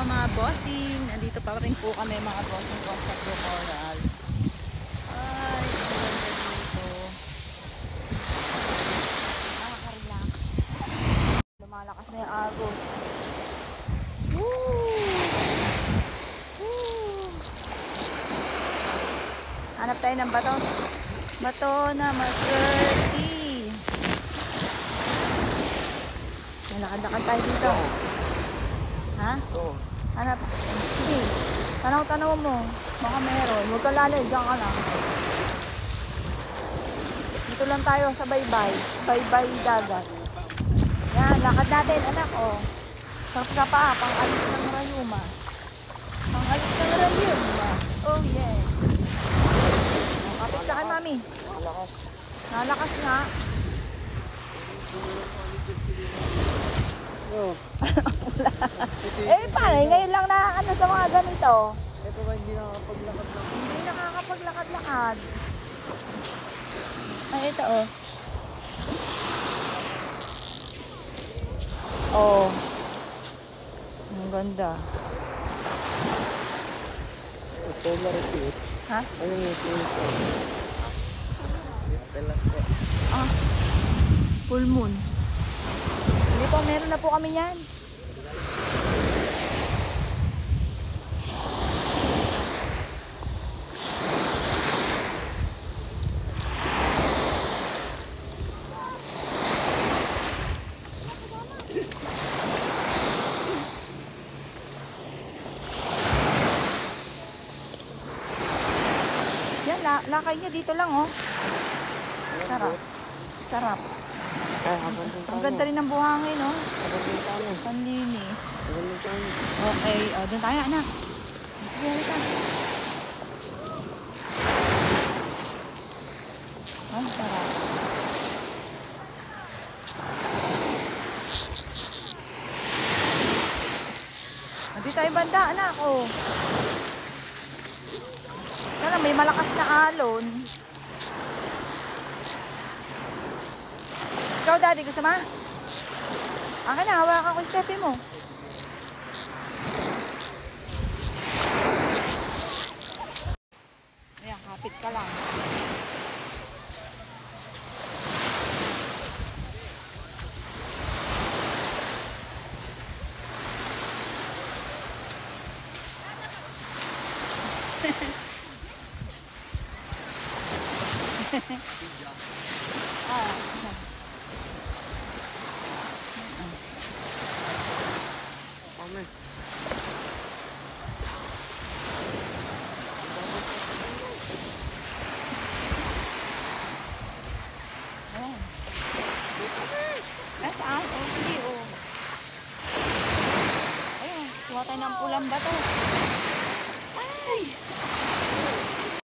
pa mga bossing. Nandito pa rin po kami mga bossing ko sa Blue Coral. Ay, ang ganda dito. Nakaka-relax. Lumalakas na yung agos. Woo! Woo! Hanap tayo ng bato. Bato na maswerte. Lakad-lakad tayo dito. Ha? Oo. Hanap. Sige. Tanaw-tanaw mo. Baka meron. Huwag ka lalay. Diyan ka lang. Dito lang tayo sa baybay. Baybay dagat. Yan. Lakad natin. Anak. Oh. Sarap ka pa. Pang-alis ng rayuma. Pang-alis ng rayuma. Oh yeah. Kapit ka kay mami. Nakalakas. Nalakas nga. Oo. Eh, paano? Ngayon lang na sa mga ganito. Ito ba hindi nakakapaglakad na? Hindi nakakapaglakad-lakad. Ay, ito oh. Oh. Ang ganda. Solar ito. Ha? Ayun yung pinsa. Pelas po. Ah. Full moon. Hindi po, meron na po kami yan. Yan, lakay niya dito lang oh. Sarap. Sarap. Ang ganda rin ng buhangin, no? Panlinis. Okay, o, doon tayo, anak. Sige, halika. Ay, sarap. Nandito tayo banda, anak, o. Sana may malakas na alon. Ikaw, daddy, gusto ma? Akin na, hawakan ko yung stepe mo. Ayan, kapit ka lang. Nasaan? O, sige, o. Ayun, kuha tayo ng pulang bato.